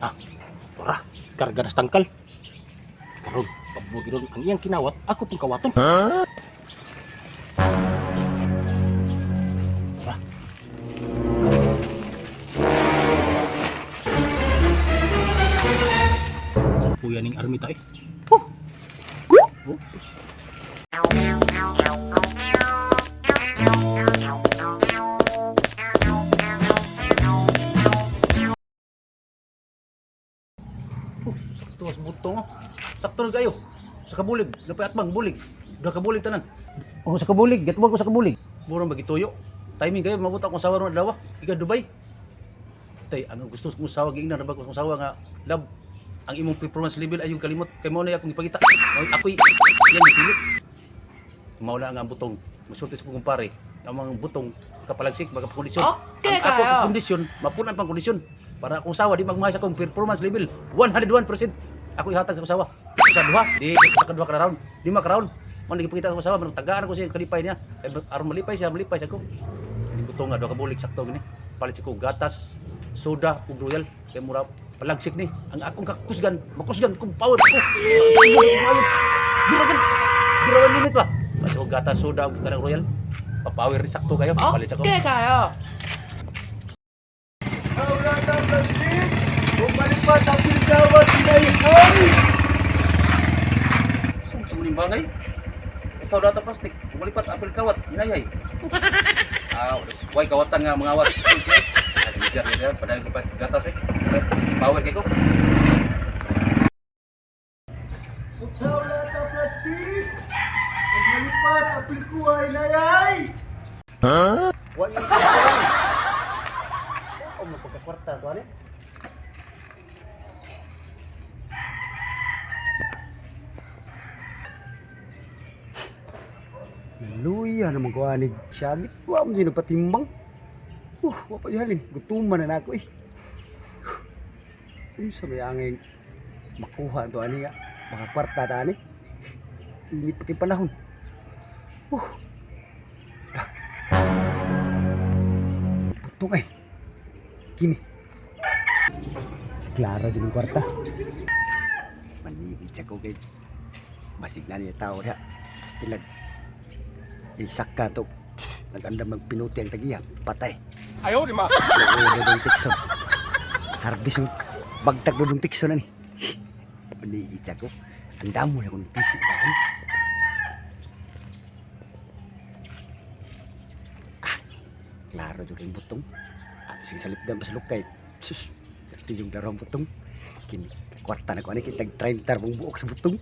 Ah, ora, karga na tangkal. Karon, pabugiron ang iyang kinawat, ako pong kawaton. Ora. Kuya ning armita eh. Oh. Sakto sa butong oh. Sakto na kayo. Sa kabulig, napay atbang bulig. Duha ka bulig tanan. O sa kabulig, gatwag ko sa kabulig. Murang bagituyo. Timing kayo mabot akong sawa ron dawa. Ika Dubai. Tay, ang gusto kong sawa giingnan na ba kong sawa nga love. Ang imong performance level ay yung kalimot kay mo na akong ipakita. Ako'y yan dipili. Mao na nga ang butong. Musulti sa kumpare. Ang mga butong kapalagsik baga kondisyon. Okay, ang ako kayo. kondisyon, mapunan pang kondisyon. Para akong sawa di magmahal sa akong performance level 101%. Ako ihatag sa sawa. Sa duha, di sa kadua ka round. Di ka round. Man nagipakita sa sawa, man tagaan ako siya kalipay niya. Aron malipay siya sa ko. Ini butong nga duha ka bulik sakto gini. Palit ko gatas, soda ug royal kay mura palagsik ni. Ang akong kakusgan, makusgan kung power ko. Girawan limit ba? Palit ko gatas, soda ug kanang royal. Papower ni sakto kayo. Palit ko. Okay kayo. Bumalik pa sa pilgawat sinayhay. Saan ito muling bagay? Ikaw data plastic. Bumalipat apel kawat. Inayay. Why kawatan nga mga awat. Alijar nila. Padahal ko pa gatas eh. Power kayo ko. Utaw na ta plastik. Naglipat apil ko ay nayay. Wala ito. Ako mo pagkakwarta to ani. Luya naman ko anig syagit. Wa mo sino patimbang. Wa pa ihalin. Gutuman na ako eh. Sa may angin makuha to ani nga. Makakwarta ta ani. Init pa kay panahon. Putong ay. Kini. Klaro din ang kwarta. Maniit siya ko kay basig na niya tao na. Stilag. Isak ka to. Naganda magpinuti ang tagiya. Patay. Ayaw di ma. Ayaw na tikso. Harbis yung bagtag doon ng tikso na ni. Maniit siya ko. Ang damo na kung pisi ka. Klaro doon yung butong. Sige salip dan pa sa lukay. Sus. Ito yung darong butong. Kini. Kwarta na ko. Ano kitag 30 tarbong buok sa butong.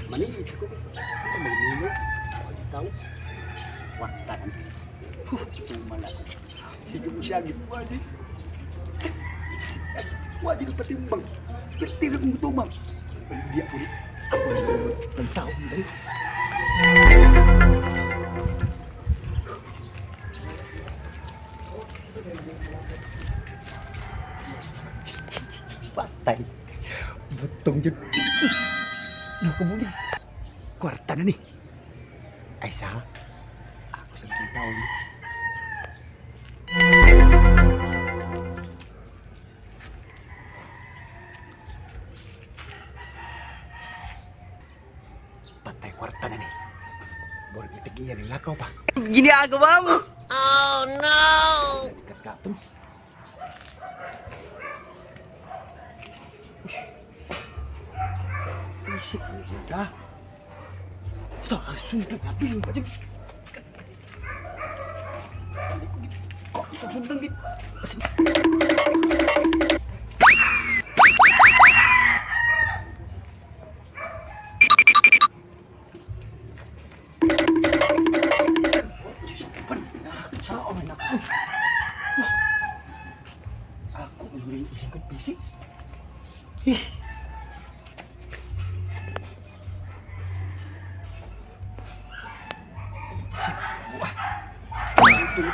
Maniit siya ko. Ano may nilo? Ikaw. Kwarta na. Tumal ako. Sige mo siya. Wadi. Wadi na patimbang. Tira kong tumang. Hindi ako rin. Ang tao mo dahil. Patay. Butong yun. Nakamuling. Kwarta na ni. Ay sa. Ako sa mga tao ni. Patay kwarta na ni. Borong itagiyan ng lakaw pa. Ginagawa mo. Oh no! Kakatong. Isip mo yun ha. Ito, sundan na. Piling pa dyan. Ito, sundan git. Sao man ako? Ako ang ikot bisik.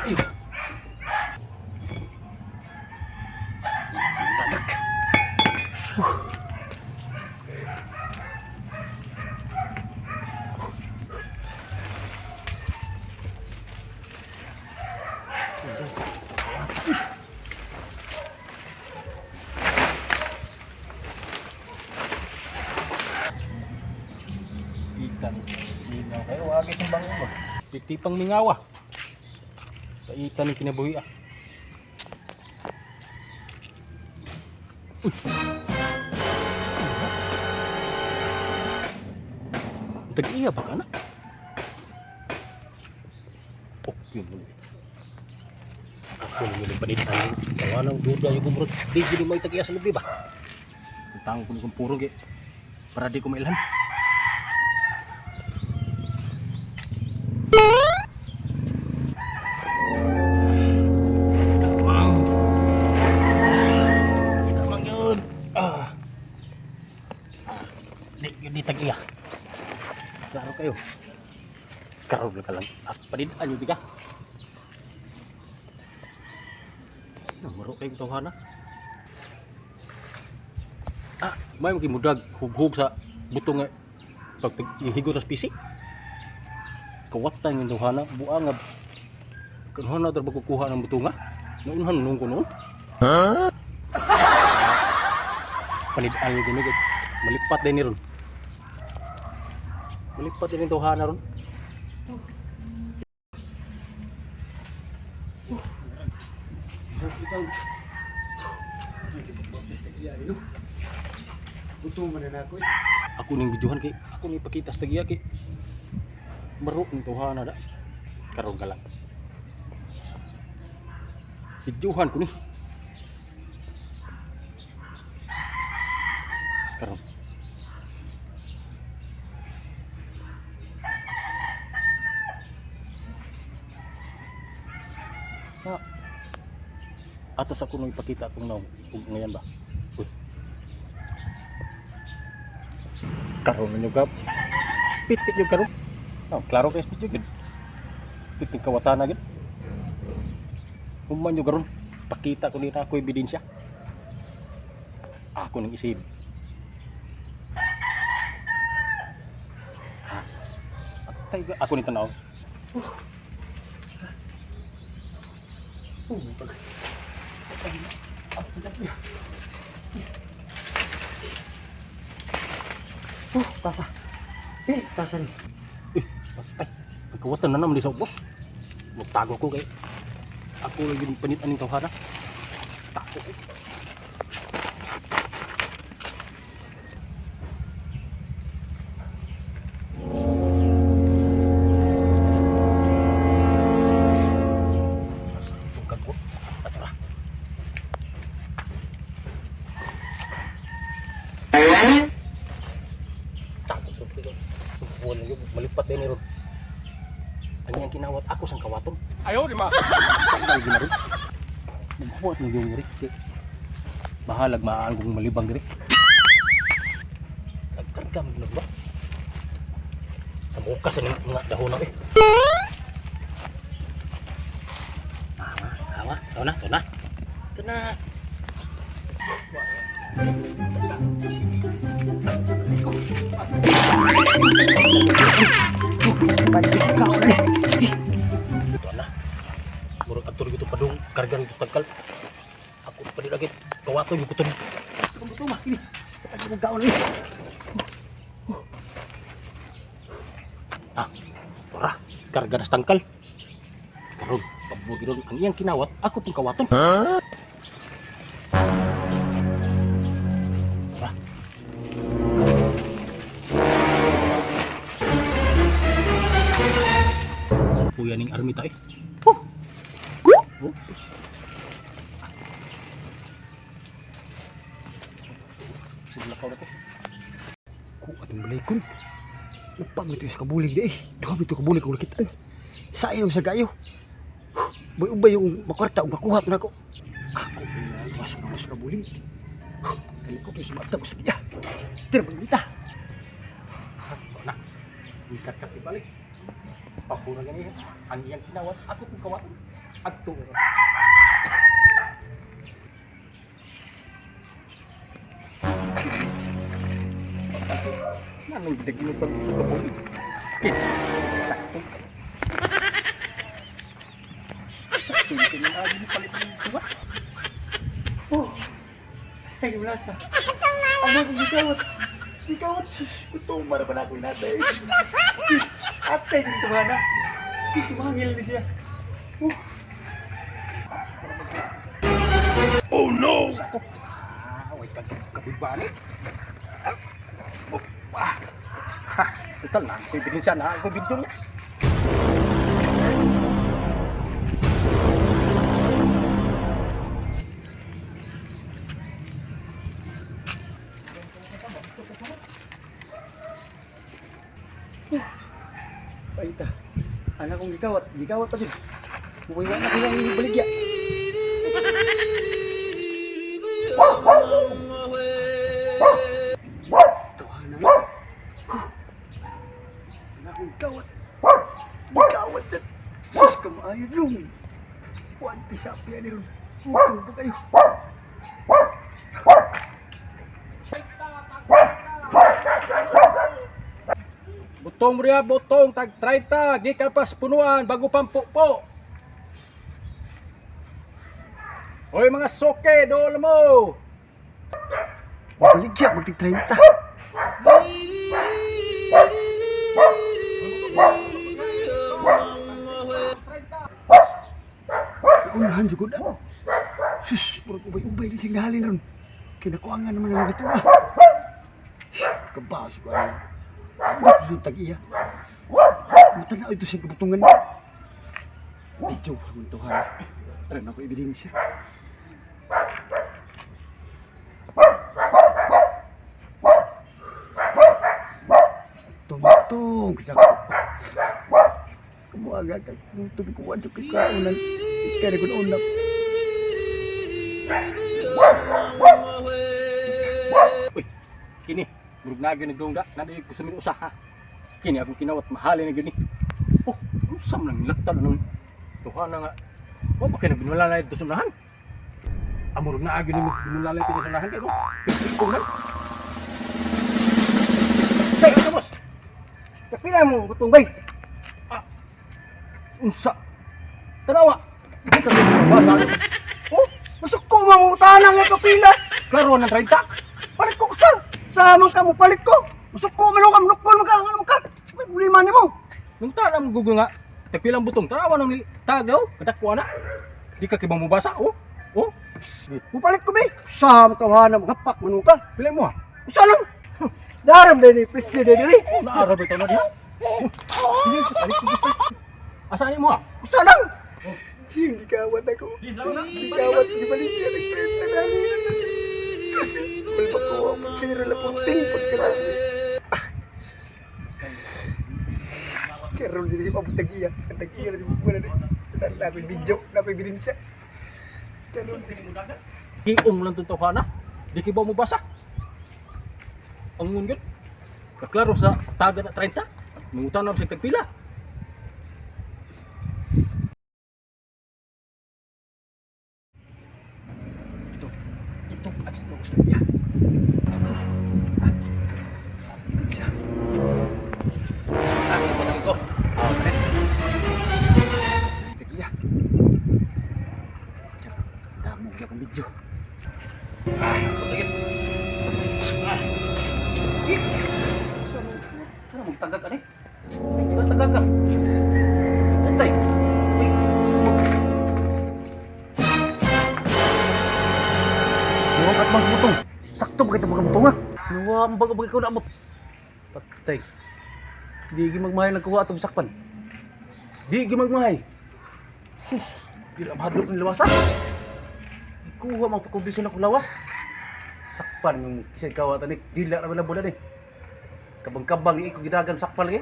Ayo. Tadak. Bagay kang bangon mo. Titipang mingawa. Kaitan ng kinabuhi ah. Tag-iya ba ka na? Oh, yun. Ako nang panitan. Tawanang duda yung kumurot. Di gini may tag-iya sa lubi ba? Tangko ko ng puro para di ko mailhan. Tamang yun. Di tag-iya. Klaro kayo. Karol ka lang. Panintaan yung biga. Maro kayo tawhana. May makimudag hughug sa butong nga pag ihigo sa pisik. Kawatan yung tawhana buang nga kanhana tra magkukuha ng butunga. Naunhan nung ko noon. Panidaan yung ginigit. Malipat din ni ron. Malipat din yung tawhana ron. Buto man na ako. Ako ning videohan kay ako ning pakita sa tagiya kay marok ng tawhana da. Karon ka lang. Videohan ko ni. Karon. Atas ako nung ipakita kung ngayon ba. Uy. Karon nyo ka. Pitik yung karon. Klaro kayo sa video. Pitik kawatan na gid. Human nyo karon. Pakita ko nila ako ebidensya. Ako nang isip. Ako ni tanaw. Tasa. Tasa ni. Patay. Pagkawatan na naman di sa ubos. Magtago ko kay. Ako lang yung panitan ng tawhana. Tako ko. Malipat din ni Rod. Ano yung kinawat ako sang kawaton? Ayaw, di ma. Sakal gina rin. Magbuhat ng yung rin. Bahalag maanggong malibang rin. Nagkarga mo na ba? Sa muka sa mga dahon na eh. Tama. Ito na. Ito na. Ito na. Murag atur gitu padung karga itu tangkal. Aku padi lagi kawato yung kuton. Betul mah ini. Kita mau gaun ni. Ora karga das tangkal. Karon pabur gidon ang iyang kinawat aku pun kawaton. Kuya ning army ta eh. Sila ka to. Ku ating balikon. Upag ito sa kabulig di eh. Duha ito kabulig kung nakitaan. Sayang sa gayo. Ubay yung makwarta o makuha na ko. Ako mas sa kabulig. Kaya ko ito sumatag ko sa kanya. Tira pagdita. Na. Ikat ka balik. Pabura gani ang iyang kinawat ako kung kawaton. Adto. Nanong daging pa sa kabulig. Sakto. Sakto yung lagi ni palit ng tuwa. Basta yung lasa. Ano kung gawat? Ikaw, gutom para pala ako natay. Atay dito ba na? Sumangil ni siya. Oh no! Wait ka, kabibalik. Ha, total na. Ako ebidensya na. Ako video niya. Paita. Anak kong gikawat pa din. Mukhang na ko yung baligya. Tawanan na. Anak kong gikawat sa sus kamayo yung. Kuwan pisapya ni ron. Utong pa kayo. Butong riya, butong. Tag 30. Gikan pa sa punuan. Bago pampo po. Hoy mga soke, doon mo. Baligya, magtig 30. Unahan juga dah. Sus, purut ubay-ubay di sing halin ron. Kinakuangan naman ang gitu ah. Kebas ko ano. Sus tag iya. Matanga itu sing kebutungan. Dijo ang Tuhan. Ren ako ebidensya. Tung-tung kejak. Kamu agak tutup kuat ke kaunan. Ikan ikut unap. Uy, kini. Burug na agad nagdongga. Nadi ko sa mga usaha. Kini ako kinawat mahalin na gini. Oh, usam lang laktan ng Tuhan na nga. Oh, bakit na binwala na ito sa unahan? Amurog na agad nimo binwala ito sa unahan kayo. Kung na. Hey, ano boss? Kapila mo butong bay. Unsa? Tanawa. Ito ka basa. Oh, masuk ko mangutanan nga kapila. Klaro ng 30. Palit ko sa. Samang ka mo palit ko. Masuk ko man ka manukol man ka. May problema nimo. Nung tala mo gugo nga. Tapilang butong. Tanawa ng tag daw. Kadakwa na. Di ka kibang mubasa. Oh. Oh. Mupalit ko bay. Sam tawanan mo gapak man ka. Pilay mo ha. Usa lang. Daram din ni presiden diri. Naarap ito na diha. Hindi sa palit ko gusto. Asaan mo ha? Usa lang. Hindi kawat ako. Hindi kawat di balik siya nagprenta na. Balbak ko ang sira la puting pagkarami. Karon diri pa butag-iya. Butag-iya di mo na. Na ko video, na ko ebidensya. Karon Giong lang itong tawhana. Di kibaw mo basa. Ang ngunggit. Kaklaro sa taga na 30. Mangutan na sa tagpila. ito gusto niya. Isa. Ano ko nang ko? Oh, pre. Butag-iya. Damo na kong video. Sana magtagag ka ni? Magtagag ka. Antay. Uy. Huwag at mas butong. Sakto ba kita mga butong ha? Nuwa ang bago-bago ko na amot. Patay. Di gi magmahay nagkuha atong sakpan. Di gi magmahay. Di lang hadlok ng lawasan. Kuha mang pakubisyon ako lawas. Sakpan yung isang kawatan ni. Dila na malabo na ni. Kabang-kabang ni iko gidagan sakpan lagi.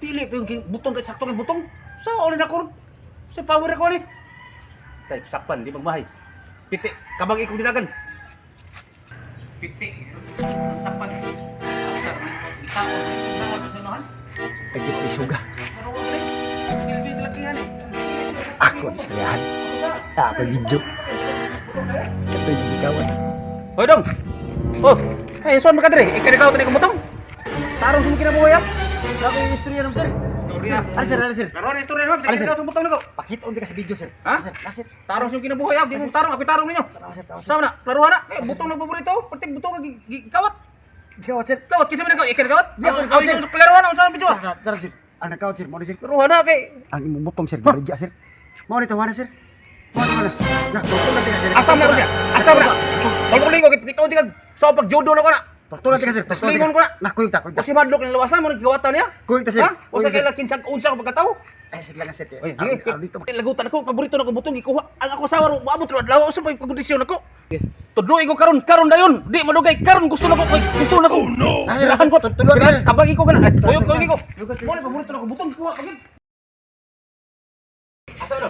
Dili pa yung butong kay sakto kay butong. Sa ulit ako. Sa power ako ni. Tay sakpan di magmahay. Piti kabang iko gidagan. Piti ang sakpan. Itaon na sa nahan. Tagit isuga. Silbi lakihan eh. Ako ang istoryahan. Ako video. Ito yung bigawat. Hoy dong. Oh, ay son makadre. Ikaw tani kumutong. Tarong sum kinabuhi ah. Lagi istorya nam sir. Istorya. Ali sir. Laro na istorya nam. Sige ikaw sumutong nako. Pakit on di ka sa video sir. Ha? Sir. Tarong sum kinabuhi ah. Di mo tarong ako tarong ninyo. Sir. Sama na. Laruhan na. Eh butong na paborito. Pertik butong kag gikawat. Gawat sir. Kawat kisa man ko ikan kawat. Di ako Kawat sir. sa klaro na sa video. Tara sir. Anak kawat sir, mo ni sir. Pero na kay Ang imong butong sir, barja sir. Mo ni tawana sir. Mo tawana. Nah, tungtol natin sir. asam na siya. Asam na. Pagkuling ko kito di kag sa pagjudo na ko na. Tungtol natin sir. Lingon ko na. Nah, kuyog ta. Kasi madlok ng lawasan mo ng giwatan niya. Kuyog ta sir. Ha? O sa kay lakin sa unsa ko pagkatao. Eh, sir lang sir. Oy, Dito. lagutan ako, paborito na ko butong ikuha. Ang ako sawa ro maabot ro adlaw sa pagkondisyon ako. Tudloy ko karon dayon. Di madugay karon gusto na ko gusto na ko. Sirahan ko Tulog sir. kabang iko kana. Tuyok ko. Mo ni paborito na ko butong ikuha pagid. Asa na?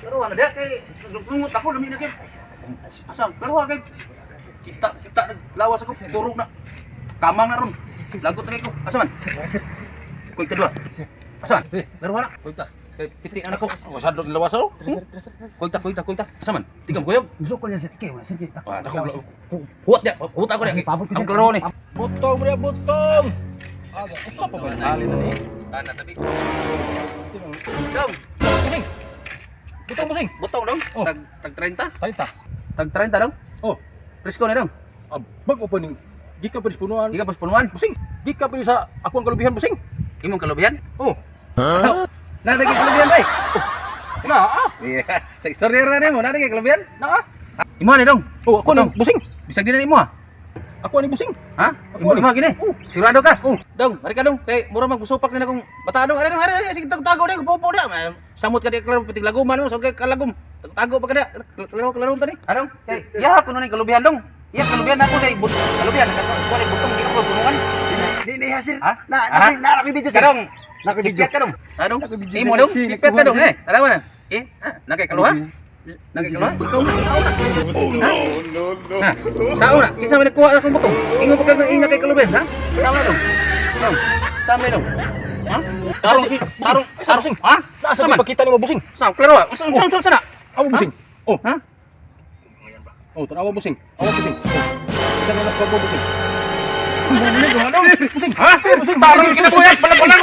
Pero ana dia kay ngungut ako lami na kay. Asa? Pero kay kita lawas ako puro na. Kamang na ron. Lagot na ko. Asa man? Sir. Koy kedua. Asa? Laro na. Koy ta. Kay piti anak ko. Wasad ng lawas ako. Koy ta. Asa man? Tigam koyo. Gusto ko niya sir. Kaya wala sir. Ah, ako. Huwat dia. Huwat ako dia. Ang klaro ni. Butong bre butong. Aga, usa pa ba hali na ni? Ana tabi. Dong. Busing. Butong busing. Butong dong. Oh. Tag 30. Talita. Tag 30 dong. Oh, Presko ni dong. abag opening. Di ka pa punuan. Di ka pas punuan. Busing. Di ka pa sa ako ang kalubihan busing. Imong kalubihan? Oh. Na lagi kalubihan bay. Na ah. Iya. Sa istorya ra nimo, na lagi kalubihan. Na ah. Imo ni dong. Oh, ako ni busing. Bisag din nimo ha. Ako ni busing. Ha? Ako Imo gini. Sigurado ka? Oh. Dong, mari ka dong. Kay mura magsupak na akong bata dong. Ari, sige tago na ko popo na. Samot ka di klaro pitig laguman mo, sa kalagom. Tago pa ka na. Klaro tani. Anong? Kay ya kuno ni kalubihan dong. Iya kalubihan ako kay kalubihan ko ni butong di ka punuan. Di na sir. Ha? Na ko video sir. Kadong. Nako video. Sipet ka dong. Anong? Nako video, Imo sir. dong. Si, Sipet ka dong nagkuha, eh. Ara man. Nakay kaluha? Nakay kaluha? Ikaw na. Ha? Sao na? Kinsa man nakuha akong butong? Ingon pa kag na kay kalubihan, ha? Sao na dong? Dong. Sa me dong. Ha? Tarong sing. Ha? Nasa Saman. di pakita nimo busing. Sao klaro. Usam sana. Awo busing. Oh, Ha? oh, tanawa busing. Awo busing. Kita na nagpagbo busing. Ha? Busing. Tarong kinabuyak. Balang-balang.